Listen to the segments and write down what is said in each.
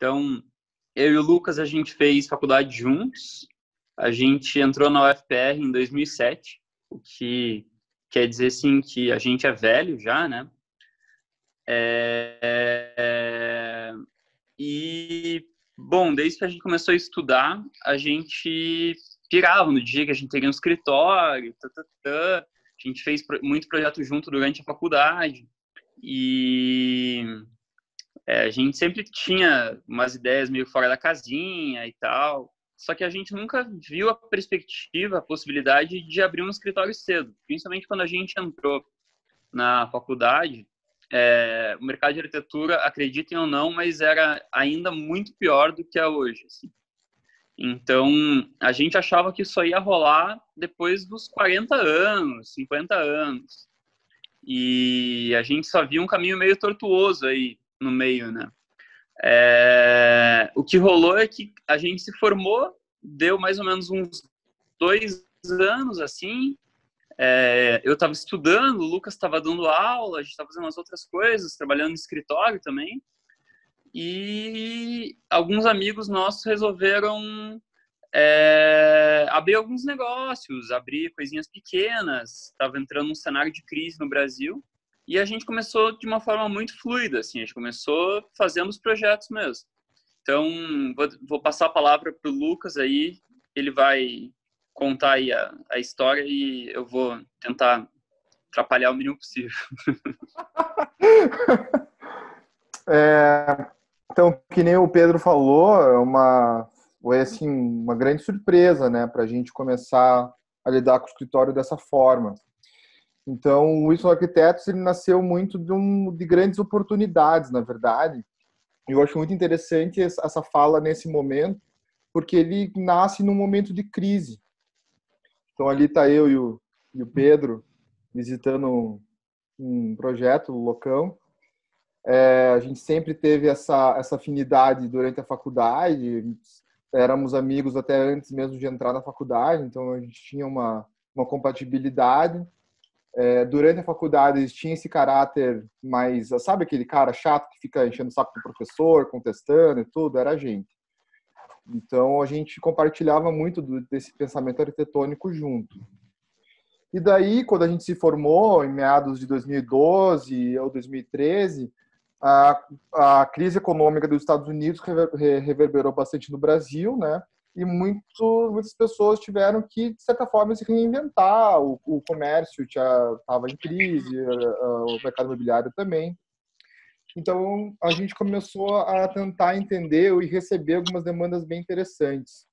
Então, eu e o Lucas, a gente fez faculdade juntos. A gente entrou na UFPR em 2007, o que quer dizer, sim, que a gente é velho já, né? E, bom, desde que a gente começou a estudar, a gente pirava no dia que a gente teria um escritório, a gente fez muito projeto junto durante a faculdade. E a gente sempre tinha umas ideias meio fora da casinha e tal. Só que a gente nunca viu a perspectiva, a possibilidade de abrir um escritório cedo. Principalmente quando a gente entrou na faculdade, o mercado de arquitetura, acreditem ou não, mas era ainda muito pior do que é hoje. Assim. Então, a gente achava que isso ia rolar depois dos 40 anos, 50 anos. E a gente só via um caminho meio tortuoso aí no meio, né? O que rolou é que a gente se formou, deu mais ou menos uns 2 anos, assim. Eu estava estudando, o Lucas estava dando aula, a gente estava fazendo as outras coisas, trabalhando no escritório também. E alguns amigos nossos resolveram abrir alguns negócios, abrir coisinhas pequenas. Estava entrando num cenário de crise no Brasil. E a gente começou de uma forma muito fluida, assim, a gente começou fazendo os projetos mesmo. Então, vou passar a palavra para o Lucas aí, ele vai contar aí a história e eu vou tentar atrapalhar o mínimo possível. Então, que nem o Pedro falou, foi assim, uma grande surpresa, né, para a gente começar a lidar com o escritório dessa forma. Então, o Wilson Arquitetos, ele nasceu muito de grandes oportunidades, na verdade. Eu acho muito interessante essa fala nesse momento, porque ele nasce num momento de crise. Então, ali está eu e o Pedro visitando um projeto, o Locão. A gente sempre teve essa afinidade durante a faculdade, éramos amigos até antes mesmo de entrar na faculdade, então a gente tinha uma compatibilidade. Durante a faculdade tinha esse caráter mais, sabe aquele cara chato que fica enchendo o saco do professor, contestando e tudo? Era a gente. Então a gente compartilhava muito desse pensamento arquitetônico junto. E daí, quando a gente se formou, em meados de 2012 ou 2013, a crise econômica dos Estados Unidos reverberou bastante no Brasil, né? E muitas pessoas tiveram que, de certa forma, se reinventar. O comércio estava em crise, o mercado imobiliário também. Então, a gente começou a tentar entender e receber algumas demandas bem interessantes.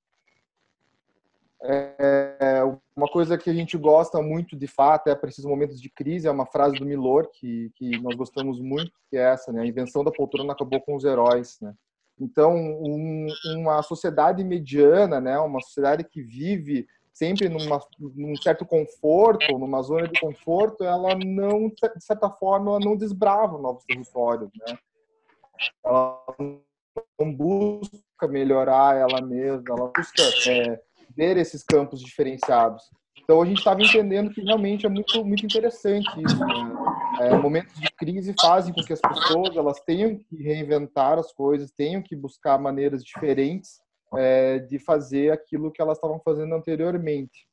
Uma coisa que a gente gosta muito, de fato, para esses momentos de crise, é uma frase do Milor, que nós gostamos muito, que é essa, né? A invenção da poltrona acabou com os heróis, né? Então, uma sociedade mediana, né? Uma sociedade que vive sempre num certo conforto, numa zona de conforto, ela não, de certa forma, ela não desbrava novos territórios, né? Ela não busca melhorar ela mesma, ela busca ver esses campos diferenciados. Então, a gente estava entendendo que realmente é muito, muito interessante isso, né? Momentos de crise fazem com que as pessoas elas tenham que reinventar as coisas, tenham que buscar maneiras diferentes de fazer aquilo que elas estavam fazendo anteriormente.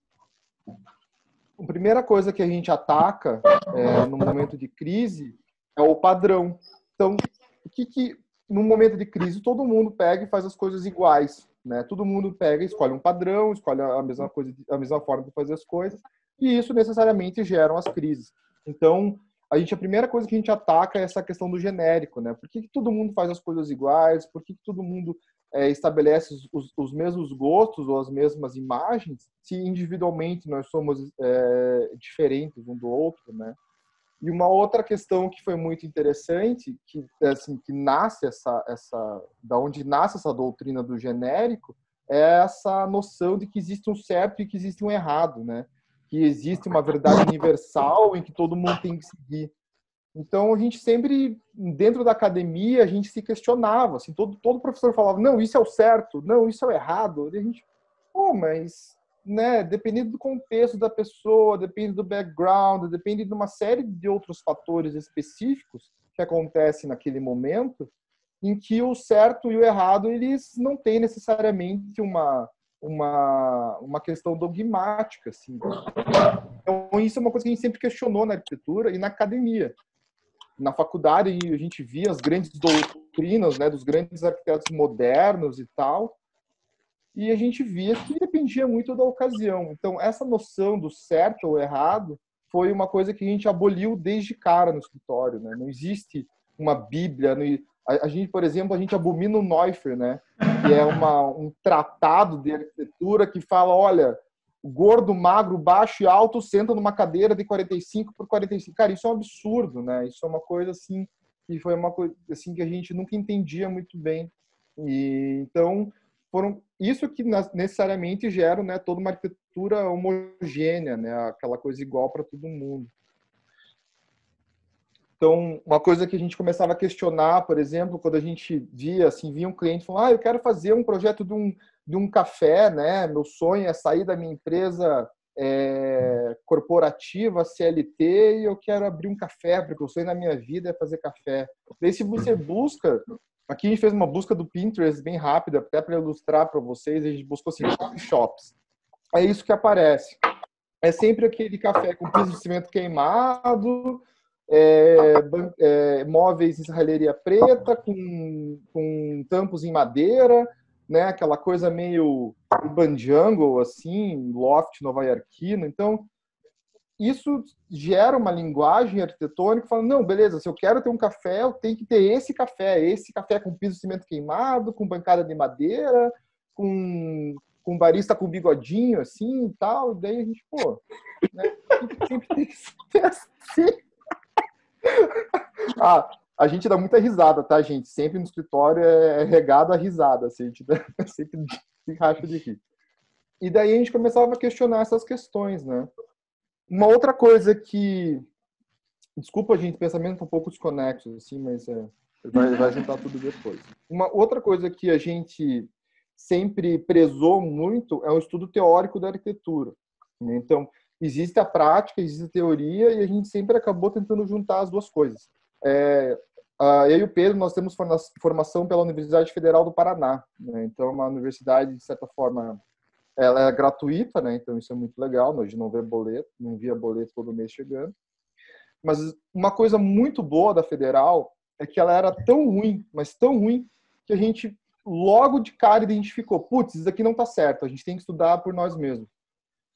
A primeira coisa que a gente ataca no momento de crise é o padrão. Então, no momento de crise todo mundo pega e faz as coisas iguais, né? Todo mundo pega, escolhe um padrão, escolhe a mesma coisa, a mesma forma de fazer as coisas, e isso necessariamente gera as crises. Então, a primeira coisa que a gente ataca é essa questão do genérico, né? Por que todo mundo faz as coisas iguais? Por que todo mundo estabelece os mesmos gostos ou as mesmas imagens, se individualmente nós somos diferentes um do outro, né? E uma outra questão que foi muito interessante, que nasce da onde nasce essa doutrina do genérico, é essa noção de que existe um certo e que existe um errado, né? Que existe uma verdade universal em que todo mundo tem que seguir. Então, a gente sempre, dentro da academia, a gente se questionava, assim, todo professor falava, não, isso é o certo, não, isso é o errado. E a gente, mas, né, dependendo do contexto da pessoa, depende do background, depende de uma série de outros fatores específicos que acontecem naquele momento, em que o certo e o errado eles não têm necessariamente uma questão dogmática, assim. Então, isso é uma coisa que a gente sempre questionou na arquitetura e na academia. Na faculdade, a gente via as grandes doutrinas, né, dos grandes arquitetos modernos e tal, e a gente via que dependia muito da ocasião. Então, essa noção do certo ou errado foi uma coisa que a gente aboliu desde cara no escritório, né? Não existe uma Bíblia. A gente, por exemplo, a gente abomina o Neufer, né? Que é um tratado de arquitetura que fala, olha, gordo, magro, baixo e alto senta numa cadeira de 45 por 45. Cara, isso é um absurdo, né? Isso é uma coisa assim que foi uma coisa assim que a gente nunca entendia muito bem. E então foram isso que necessariamente gera, né, toda uma arquitetura homogênea, né, aquela coisa igual para todo mundo. Então, uma coisa que a gente começava a questionar, por exemplo, quando a gente via um cliente falando, eu quero fazer um projeto de um café, né? Meu sonho é sair da minha empresa corporativa, CLT, e eu quero abrir um café, porque o sonho da minha vida é fazer café. Daí, se você busca, aqui a gente fez uma busca do Pinterest bem rápida, até para ilustrar para vocês, a gente buscou assim, coffee shops. É isso que aparece. É sempre aquele café com piso de cimento queimado, móveis em serralheria preta, com tampos em madeira, né? Aquela coisa meio urban jungle, assim, loft nova-iorquino. Então, isso gera uma linguagem arquitetônica falando, não, beleza, se eu quero ter um café, eu tenho que ter esse café com piso de cimento queimado, com bancada de madeira, com barista com bigodinho, assim, e tal. E daí a gente, né, sempre tem que ser assim. A gente dá muita risada, tá, gente? Sempre no escritório é regado a risada, assim, a gente sempre se racha de rir. E daí a gente começava a questionar essas questões, né? Uma outra coisa que... Desculpa, gente, pensamento um pouco desconexo, assim, mas vai juntar tudo depois. Uma outra coisa que a gente sempre prezou muito é o estudo teórico da arquitetura. Né? Então, existe a prática, existe a teoria, e a gente sempre acabou tentando juntar as duas coisas. Eu e o Pedro, nós temos formação pela Universidade Federal do Paraná. Né? Então, é uma universidade, de certa forma, ela é gratuita, né? Então isso é muito legal, a gente não via boleto todo mês chegando. Mas uma coisa muito boa da Federal é que ela era tão ruim, mas tão ruim, que a gente logo de cara identificou, putz, isso aqui não está certo, a gente tem que estudar por nós mesmos.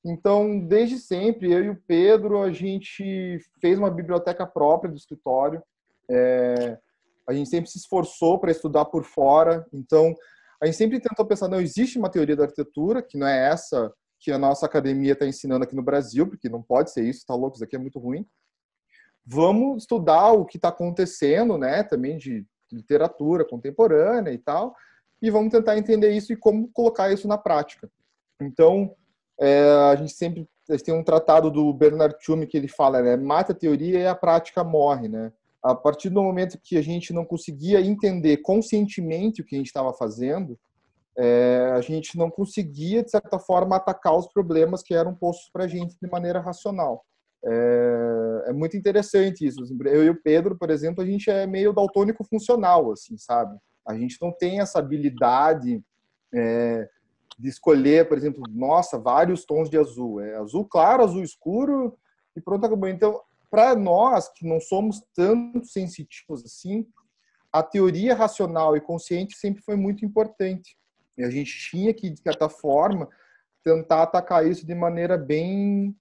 Então, desde sempre, eu e o Pedro, a gente fez uma biblioteca própria do escritório. A gente sempre se esforçou para estudar por fora. Então, a gente sempre tentou pensar, não, existe uma teoria da arquitetura, que não é essa que a nossa academia está ensinando aqui no Brasil, porque não pode ser isso, tá louco, isso aqui é muito ruim. Vamos estudar o que está acontecendo, né, também de literatura contemporânea e tal, e vamos tentar entender isso e como colocar isso na prática. Então, a gente tem um tratado do Bernard Tschumi que ele fala, né, mata a teoria e a prática morre, né? A partir do momento que a gente não conseguia entender conscientemente o que a gente estava fazendo, a gente não conseguia, de certa forma, atacar os problemas que eram postos para a gente de maneira racional. É muito interessante isso. Eu e o Pedro, por exemplo, a gente é meio daltônico funcional, assim, sabe? A gente não tem essa habilidade de escolher, por exemplo, vários tons de azul. Azul claro, azul escuro e pronto, acabou. Então, para nós, que não somos tanto sensitivos assim, a teoria racional e consciente sempre foi muito importante. E a gente tinha que, de certa forma, tentar atacar isso de maneira bem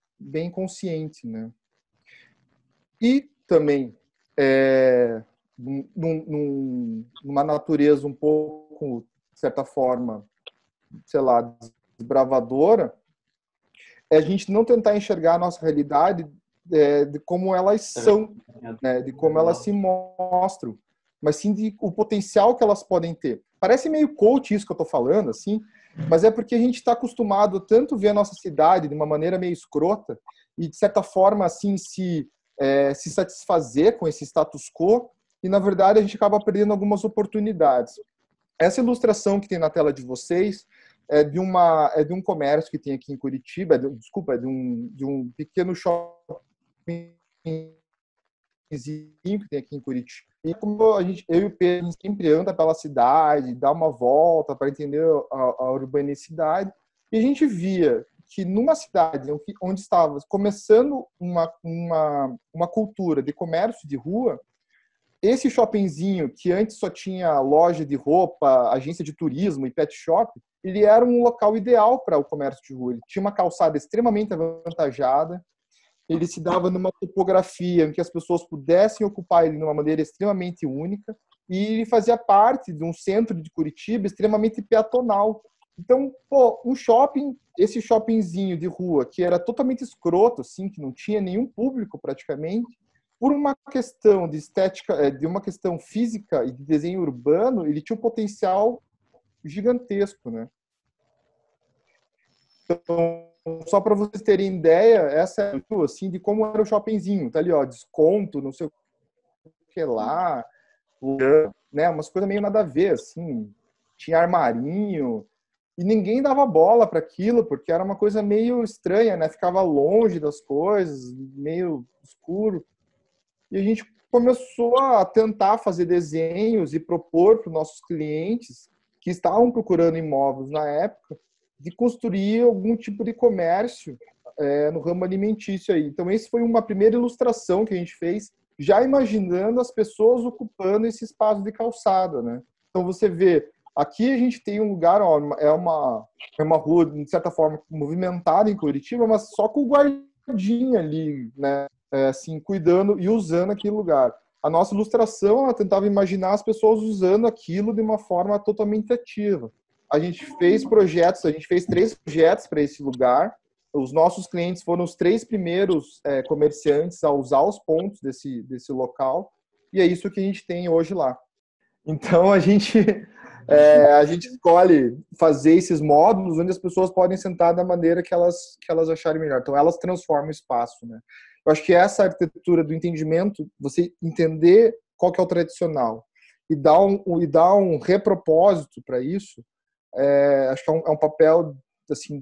consciente, né? E também, numa natureza um pouco, de certa forma, sei lá, desbravadora, é a gente não tentar enxergar a nossa realidade de como elas são, né, de como elas se mostram, mas sim de o potencial que elas podem ter. Parece meio coach isso que eu estou falando, assim, mas é porque a gente está acostumado tanto ver a nossa cidade de uma maneira meio escrota e, de certa forma, assim, se satisfazer com esse status quo e, na verdade, a gente acaba perdendo algumas oportunidades. Essa ilustração que tem na tela de vocês é de um comércio que tem aqui em Curitiba, de um pequeno shopping que tem aqui em Curitiba, E como eu e o Pedro, a gente sempre anda pela cidade, dá uma volta para entender a urbanicidade, e a gente via que numa cidade onde estava começando uma cultura de comércio de rua, esse shoppingzinho, que antes só tinha loja de roupa, agência de turismo e pet shop, ele era um local ideal para o comércio de rua. Ele tinha uma calçada extremamente avantajada, ele se dava numa topografia em que as pessoas pudessem ocupar ele de uma maneira extremamente única, e ele fazia parte de um centro de Curitiba extremamente peatonal. Então, pô, esse shoppingzinho de rua, que era totalmente escroto, assim, que não tinha nenhum público praticamente, por uma questão de estética, de uma questão física e de desenho urbano, ele tinha um potencial gigantesco, né? Então, só para vocês terem ideia, essa é assim de como era o shoppingzinho, tá ali, ó, desconto, não sei o que lá, né, umas coisas meio nada a ver, assim, tinha armarinho, e ninguém dava bola para aquilo, porque era uma coisa meio estranha, né, ficava longe das coisas, meio escuro, e a gente começou a tentar fazer desenhos e propor para os nossos clientes que estavam procurando imóveis na época, de construir algum tipo de comércio no ramo alimentício aí. Então, essa foi uma primeira ilustração que a gente fez, já imaginando as pessoas ocupando esse espaço de calçada, né? Então, você vê, aqui a gente tem um lugar, ó, é uma rua, de certa forma, movimentada em Curitiba, mas só com o guardinha ali, né? Assim, cuidando e usando aquele lugar. A nossa ilustração, ela tentava imaginar as pessoas usando aquilo de uma forma totalmente ativa. A gente fez 3 projetos para esse lugar. Os nossos clientes foram os 3 primeiros comerciantes a usar os pontos desse local, e é isso que a gente tem hoje lá. Então, a gente escolhe fazer esses módulos onde as pessoas podem sentar da maneira que elas acharem melhor. Então, elas transformam o espaço, né? Eu acho que essa arquitetura do entendimento, você entender qual que é o tradicional e dar um repropósito para isso, acho que é um papel assim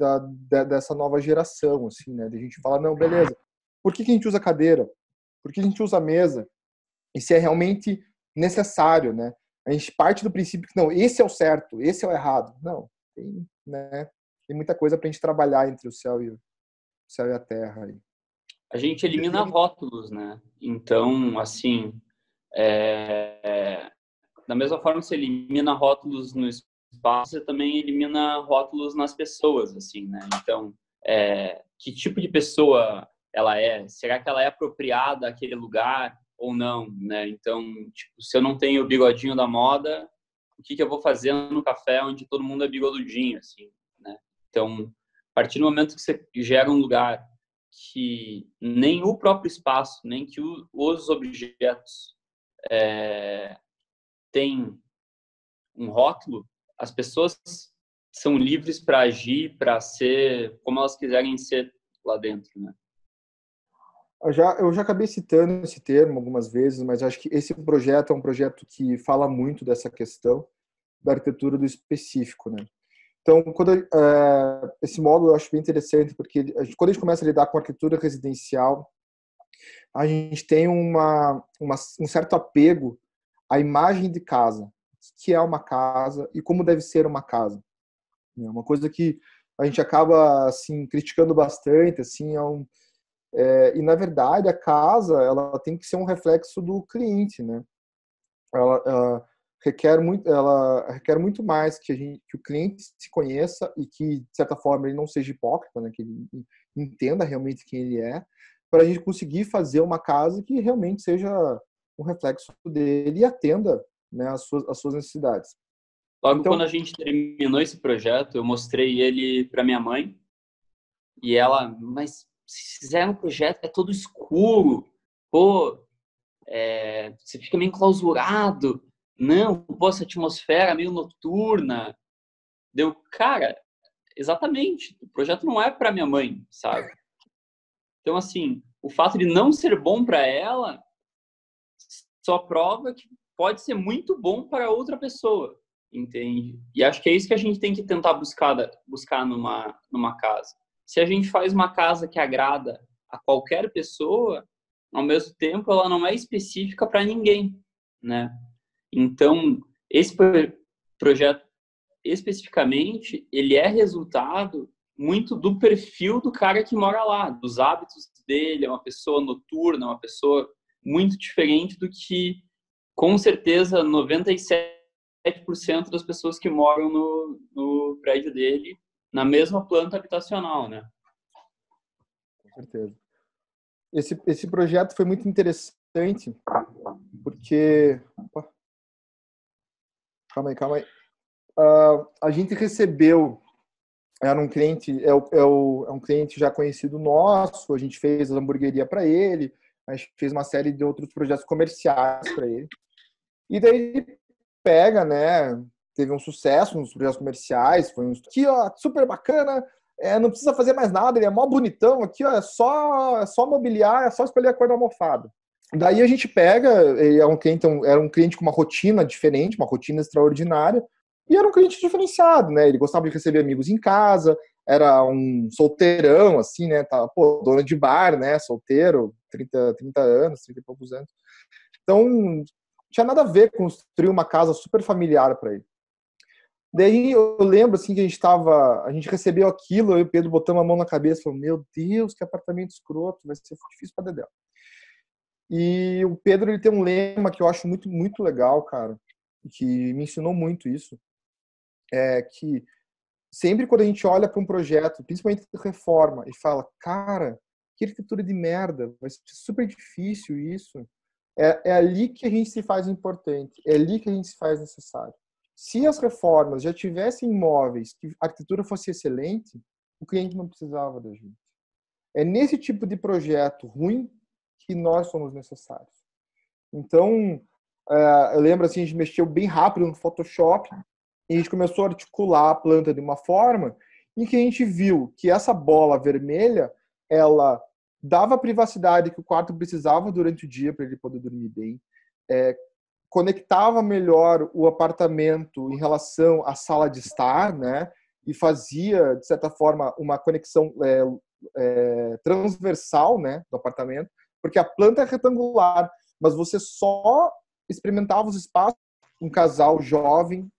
dessa nova geração, assim, né? De a gente falar, não, beleza, por que a gente usa cadeira? Por que a gente usa mesa? E se é realmente necessário, né? A gente parte do princípio que não, esse é o certo, esse é o errado. Não, tem muita coisa para a gente trabalhar entre o céu e a terra aí. A gente elimina rótulos, né? Então, assim, da mesma forma que você elimina rótulos no espaço, você também elimina rótulos nas pessoas, assim, né? Então, que tipo de pessoa ela é? Será que ela é apropriada àquele lugar ou não, né? Então, tipo, se eu não tenho o bigodinho da moda, o que eu vou fazer no café onde todo mundo é bigodudinho, assim, né? Então, a partir do momento que você gera um lugar que nem o próprio espaço, nem que os objetos têm um rótulo, as pessoas são livres para agir, para ser como elas quiserem ser lá dentro, né? Eu já acabei citando esse termo algumas vezes, mas acho que esse projeto é um projeto que fala muito dessa questão da arquitetura do específico, né? Então, esse módulo eu acho bem interessante, porque quando a gente começa a lidar com arquitetura residencial, a gente tem um certo apego à imagem de casa, o que é uma casa e como deve ser uma casa. É uma coisa que a gente acaba assim criticando bastante, assim, e na verdade a casa ela tem que ser um reflexo do cliente, né? Ela requer muito mais que o cliente se conheça e que de certa forma ele não seja hipócrita, né? Que ele entenda realmente quem ele é, para a gente conseguir fazer uma casa que realmente seja um reflexo dele e atenda, né, as suas necessidades. Logo Então, quando a gente terminou esse projeto, eu mostrei ele para minha mãe e ela, mas se fizer um projeto é todo escuro, pô, você fica meio enclausurado, não, pô, essa atmosfera meio noturna. Deu, cara, exatamente, o projeto não é para minha mãe, sabe? Então, assim, o fato de não ser bom para ela só prova que pode ser muito bom para outra pessoa, entende? E acho que é isso que a gente tem que tentar buscar numa casa. Se a gente faz uma casa que agrada a qualquer pessoa, ao mesmo tempo ela não é específica para ninguém, né? Então, esse projeto especificamente, ele é resultado muito do perfil do cara que mora lá, dos hábitos dele, é uma pessoa noturna, uma pessoa muito diferente do que, com certeza, 97% das pessoas que moram no prédio dele, na mesma planta habitacional, né? Com certeza. Esse projeto foi muito interessante, porque... Opa. Calma aí. A gente recebeu, era um cliente, é um cliente já conhecido nosso, a gente fez a hamburgueria para ele, a gente fez uma série de outros projetos comerciais para ele. E daí ele pega, né, teve um sucesso nos projetos comerciais, foi aqui, ó, super bacana, não precisa fazer mais nada, ele é mó bonitão, aqui, ó, é só mobiliar, é só escolher a cor da almofada. Daí a gente pega, era um cliente com uma rotina diferente, uma rotina extraordinária, e era um cliente diferenciado, né? Ele gostava de receber amigos em casa, era um solteirão, assim, né? Tá, pô, dono de bar, né? Solteiro, 30 anos, 30 e poucos anos. Então, não tinha nada a ver com construir uma casa super familiar para ele. Daí eu lembro, assim, que a gente recebeu aquilo, eu e o Pedro botamos a mão na cabeça e falou, meu Deus, que apartamento escroto, vai ser difícil para Dedéu. E o Pedro, ele tem um lema que eu acho muito, muito legal, cara, que me ensinou muito isso, é que sempre quando a gente olha para um projeto, principalmente de reforma, e fala, cara, que arquitetura de merda, vai ser super difícil isso, é ali que a gente se faz importante, é ali que a gente se faz necessário. Se as reformas já tivessem imóveis que a arquitetura fosse excelente, o cliente não precisava da gente. É nesse tipo de projeto ruim que nós somos necessários. Então, eu lembro assim, a gente mexeu bem rápido no Photoshop e a gente começou a articular a planta de uma forma em que a gente viu que essa bola vermelha, ela dava a privacidade que o quarto precisava durante o dia para ele poder dormir bem, conectava melhor o apartamento em relação à sala de estar, né? E fazia, de certa forma, uma conexão transversal, né, do apartamento, porque a planta é retangular, mas você só experimentava os espaços. Um casal jovem,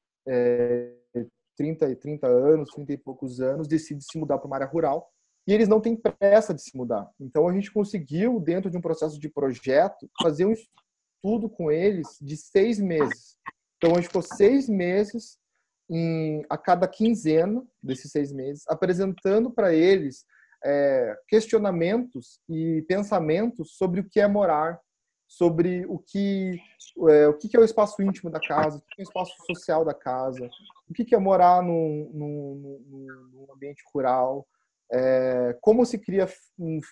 30 anos, 30 e poucos anos, decide se mudar para uma área rural e eles não têm pressa de se mudar. Então a gente conseguiu, dentro de um processo de projeto, fazer um estudo com eles de 6 meses. Então a gente ficou 6 meses a cada quinzena desses 6 meses, apresentando para eles questionamentos e pensamentos sobre o que é morar, sobre o que é o espaço íntimo da casa, o que é o espaço social da casa, o que é morar num ambiente rural, como se cria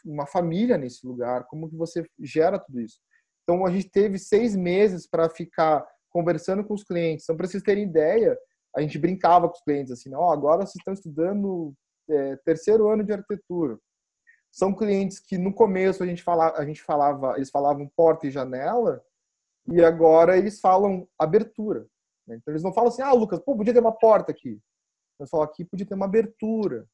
uma família nesse lugar, como que você gera tudo isso. Então, a gente teve 6 meses para ficar conversando com os clientes. Então, para vocês terem ideia, a gente brincava com os clientes assim, agora vocês estão estudando terceiro ano de arquitetura. São clientes que no começo eles falavam porta e janela, e agora eles falam abertura. Né? Então eles não falam assim, Lucas, podia ter uma porta aqui. Eles falam, aqui podia ter uma abertura,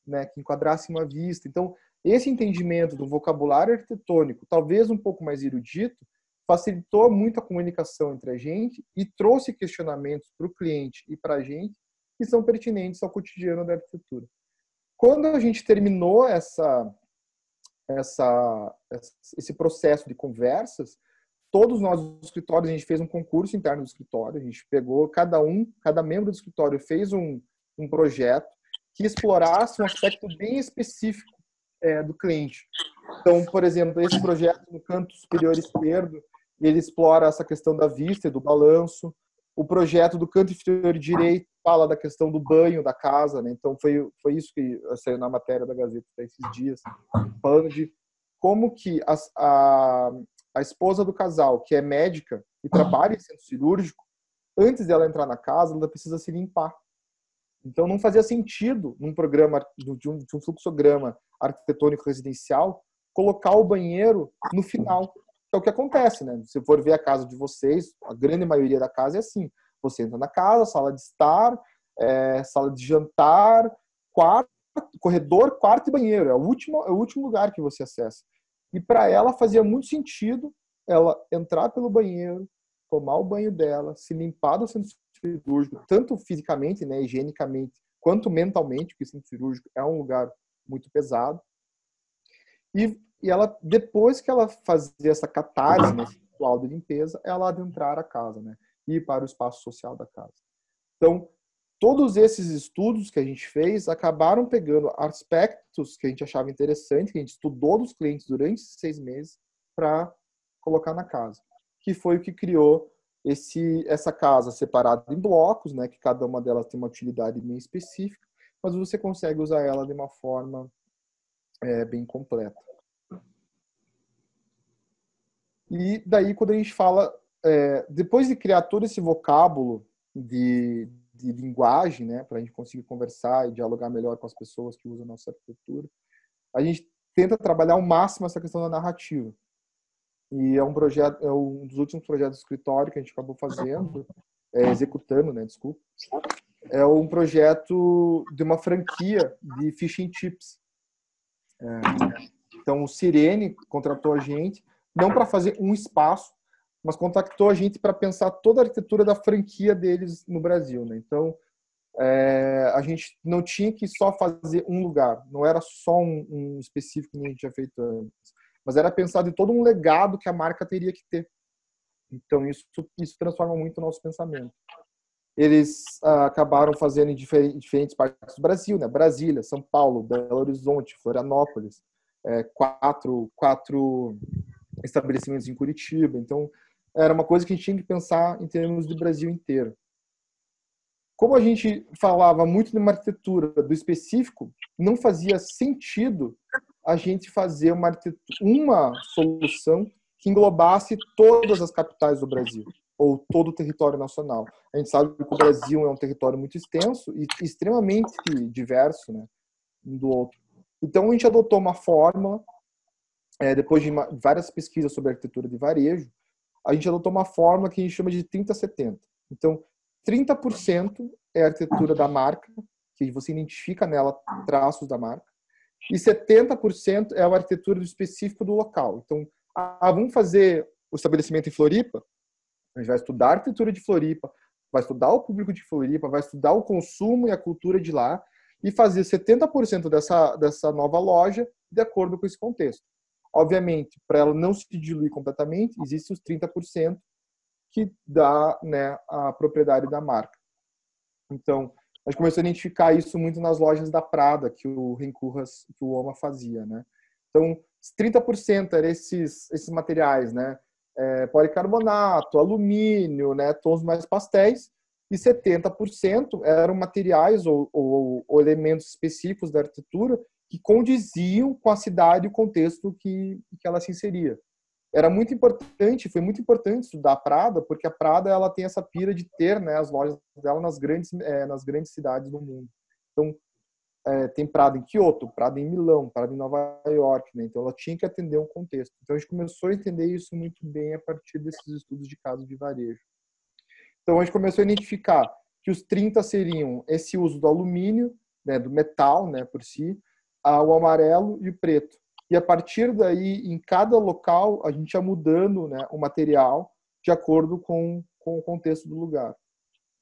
né, que enquadrasse uma vista. Então, esse entendimento do vocabulário arquitetônico, talvez um pouco mais erudito, facilitou muito a comunicação entre a gente e trouxe questionamentos para o cliente e para a gente que são pertinentes ao cotidiano da arquitetura. Quando a gente terminou esse processo de conversas, todos nós do escritório, a gente fez um concurso interno do escritório, a gente pegou cada membro do escritório fez um projeto que explorasse um aspecto bem específico do cliente. Então, por exemplo, esse projeto no canto superior esquerdo, ele explora essa questão da vista e do balanço. O projeto do canto inferior direito fala da questão do banho da casa, né? Então foi isso que saiu na matéria da Gazeta esses dias, falando de como que a esposa do casal, que é médica e trabalha em centro cirúrgico, antes dela entrar na casa, ela precisa se limpar. Então não fazia sentido num programa de um fluxograma arquitetônico residencial colocar o banheiro no final. É o que acontece, né? Se for ver a casa de vocês, a grande maioria da casa é assim. Você entra na casa, sala de estar, sala de jantar, quarto, corredor, quarto e banheiro. É o último lugar que você acessa. E para ela fazia muito sentido ela entrar pelo banheiro, tomar o banho dela, se limpar do centro cirúrgico, tanto fisicamente, né, higienicamente, quanto mentalmente, porque o centro cirúrgico é um lugar muito pesado. E ela, depois que ela fazia essa catarse, né, esse ritual de limpeza, ela adentrar a casa, né, ir para o espaço social da casa. Então, todos esses estudos que a gente fez acabaram pegando aspectos que a gente achava interessante, que a gente estudou dos clientes durante esses 6 meses, para colocar na casa. Que foi o que criou essa casa separada em blocos, né, que cada uma delas tem uma utilidade bem específica, mas você consegue usar ela de uma forma bem completa. E daí, quando a gente fala, depois de criar todo esse vocábulo de linguagem, né, para a gente conseguir conversar e dialogar melhor com as pessoas que usam a nossa arquitetura, a gente tenta trabalhar ao máximo essa questão da narrativa. E é um projeto, é um dos últimos projetos do escritório que a gente acabou fazendo, executando, né, desculpa. É um projeto de uma franquia de fish and chips. Então, o Sirene contratou a gente, não para fazer um espaço, mas contactou a gente para pensar toda a arquitetura da franquia deles no Brasil, né? Então, a gente não tinha que só fazer um lugar, não era só um específico que a gente tinha feito antes, mas era pensado em todo um legado que a marca teria que ter. Então, isso transforma muito o nosso pensamento. Eles acabaram fazendo em diferentes partes do Brasil, né? Brasília, São Paulo, Belo Horizonte, Florianópolis, quatro estabelecimentos em Curitiba. Então, era uma coisa que a gente tinha que pensar em termos do Brasil inteiro. Como a gente falava muito de uma arquitetura do específico, não fazia sentido a gente fazer uma solução que englobasse todas as capitais do Brasil, ou todo o território nacional. A gente sabe que o Brasil é um território muito extenso e extremamente diverso, né, um do outro. Então, a gente adotou uma fórmula, depois de várias pesquisas sobre arquitetura de varejo, a gente adotou uma fórmula que a gente chama de 30-70. Então, 30% é a arquitetura da marca, que você identifica nela traços da marca, e 70% é a arquitetura específico do local. Então, vamos fazer o estabelecimento em Floripa, a gente vai estudar a arquitetura de Floripa, vai estudar o público de Floripa, vai estudar o consumo e a cultura de lá, e fazer 70% dessa nova loja de acordo com esse contexto. Obviamente, para ela não se diluir completamente, existem os 30% que dá, né, a propriedade da marca. Então, a gente começou a identificar isso muito nas lojas da Prada, que o Rencurras, que o OMA fazia, né? Então, 30% eram esses materiais, né? Policarbonato, alumínio, né? Tons mais pastéis, e 70% eram materiais ou elementos específicos da arquitetura que condiziam com a cidade e o contexto que ela se inseria. Era muito importante, foi muito importante estudar a Prada, porque a Prada ela tem essa pira de ter, né, as lojas dela nas grandes cidades do mundo. Então, tem Prada em Kyoto, Prada em Milão, Prada em Nova York, né? Então ela tinha que atender um contexto. Então a gente começou a entender isso muito bem a partir desses estudos de caso de varejo. Então a gente começou a identificar que os 30 seriam esse uso do alumínio, né, do metal, né, por si, o amarelo e o preto. E a partir daí, em cada local, a gente ia mudando, né, o material de acordo com o contexto do lugar.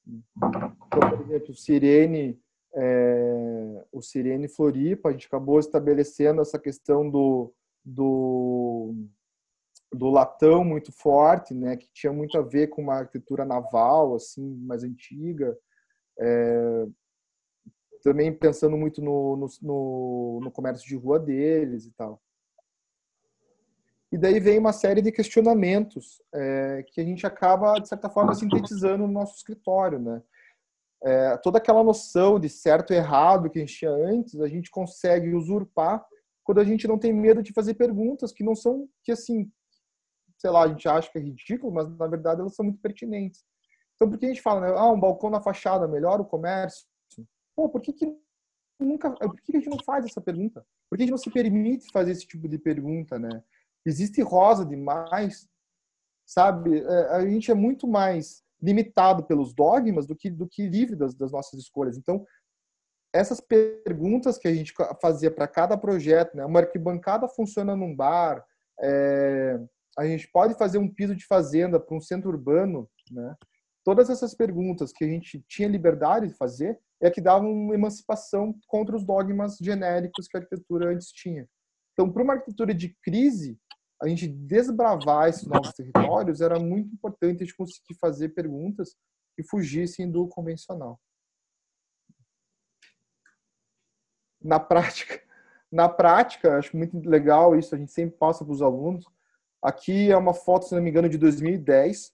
Então, por exemplo, o Sirene Floripa, a gente acabou estabelecendo essa questão do latão muito forte, né, que tinha muito a ver com uma arquitetura naval, assim, mais antiga. Também pensando muito no comércio de rua deles e tal. E daí vem uma série de questionamentos que a gente acaba, de certa forma, sintetizando no nosso escritório, né? Toda aquela noção de certo e errado que a gente tinha antes, a gente consegue usurpar quando a gente não tem medo de fazer perguntas que não são, que assim, sei lá, a gente acha que é ridículo, mas na verdade elas são muito pertinentes. Então, por que a gente fala, né? Um balcão na fachada melhora o comércio? Pô, por que a gente não faz essa pergunta? Por que a gente não se permite fazer esse tipo de pergunta, né? Existe rosa demais, sabe? A gente é muito mais limitado pelos dogmas do que livre das nossas escolhas. Então, essas perguntas que a gente fazia para cada projeto, né? Uma arquibancada funciona num bar, a gente pode fazer um piso de fazenda para um centro urbano, né? Todas essas perguntas que a gente tinha liberdade de fazer é que davam uma emancipação contra os dogmas genéricos que a arquitetura antes tinha. Então, para uma arquitetura de crise, a gente desbravar esses novos territórios era muito importante a gente conseguir fazer perguntas que fugissem do convencional. Na prática, acho muito legal isso, a gente sempre passa para os alunos. Aqui é uma foto, se não me engano, de 2010.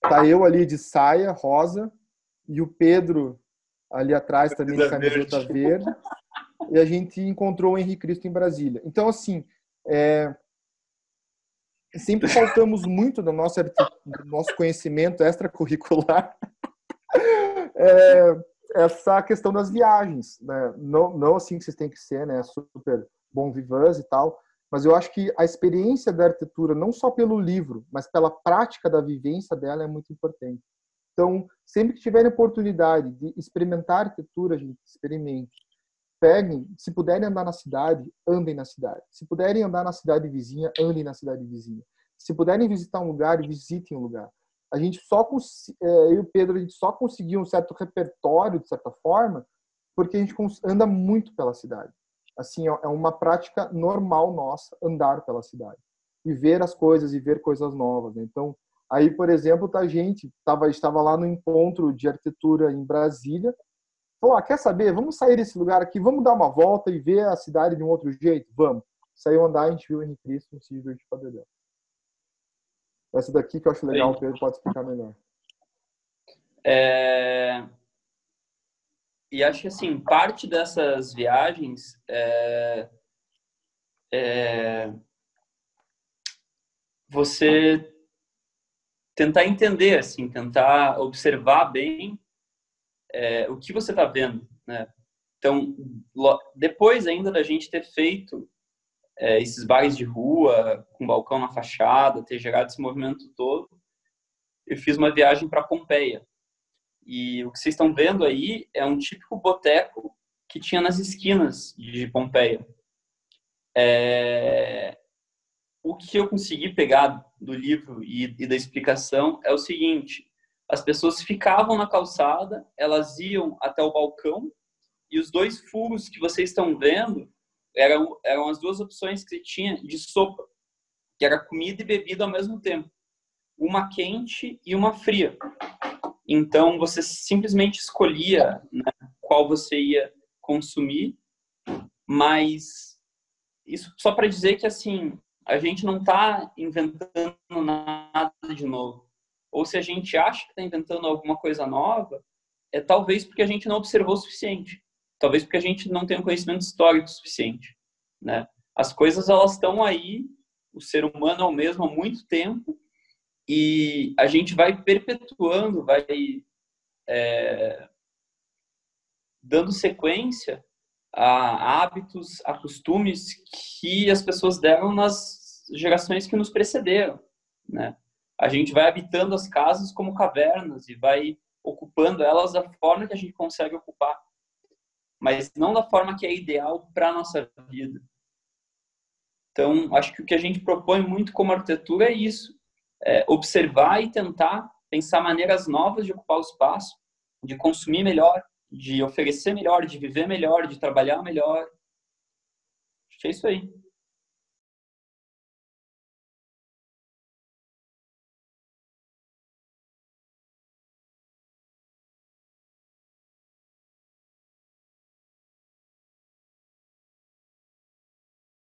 Tá eu ali de saia rosa e o Pedro ali atrás também de camiseta verde. E a gente encontrou o Henrique Cristo em Brasília. Então, assim, sempre faltamos muito do nosso conhecimento extracurricular essa questão das viagens, né? Não assim que vocês têm que ser, né? Super bom vivans e tal, mas eu acho que a experiência da arquitetura, não só pelo livro, mas pela prática da vivência dela é muito importante. Então, sempre que tiverem oportunidade de experimentar arquitetura, gente, experimente. Peguem, se puderem andar na cidade, andem na cidade. Se puderem andar na cidade vizinha, andem na cidade vizinha. Se puderem visitar um lugar, visitem um lugar. A gente eu e o Pedro, a gente só conseguiu um certo repertório, de certa forma, porque a gente anda muito pela cidade. Assim, é uma prática normal nossa, andar pela cidade. E ver as coisas, e ver coisas novas. Né? Então, aí, por exemplo, a gente estava lá no encontro de arquitetura em Brasília, falou, quer saber? Vamos sair desse lugar aqui, vamos dar uma volta e ver a cidade de um outro jeito? Vamos. Saiu andar, a gente viu o Henrique Cristo, se divertiu para beber. Essa daqui que eu acho legal, o Pedro pode explicar melhor. E acho que, assim, parte dessas viagens você tentar entender, assim, tentar observar bem o que você está vendo, né? Então, depois ainda da gente ter feito esses bares de rua, com balcão na fachada, ter gerado esse movimento todo, eu fiz uma viagem para Pompeia. E o que vocês estão vendo aí é um típico boteco que tinha nas esquinas de Pompeia. O que eu consegui pegar do livro e da explicação é o seguinte: as pessoas ficavam na calçada, elas iam até o balcão, e os dois furos que vocês estão vendo eram as duas opções que tinha de sopa, que era comida e bebida ao mesmo tempo. Uma quente e uma fria. Então, você simplesmente escolhia, né, qual você ia consumir, mas isso só para dizer que, assim, a gente não está inventando nada de novo. Ou se a gente acha que está inventando alguma coisa nova, talvez porque a gente não observou o suficiente. Talvez porque a gente não tem um conhecimento histórico suficiente, né? As coisas, elas estão aí, o ser humano é o mesmo há muito tempo, e a gente vai perpetuando, vai dando sequência a hábitos, a costumes que as pessoas deram nas gerações que nos precederam, né? A gente vai habitando as casas como cavernas e vai ocupando elas da forma que a gente consegue ocupar, mas não da forma que é ideal para a nossa vida. Então, acho que o que a gente propõe muito como arquitetura é isso: observar e tentar pensar maneiras novas de ocupar o espaço, de consumir melhor, de oferecer melhor, de viver melhor, de trabalhar melhor. Acho que é isso aí.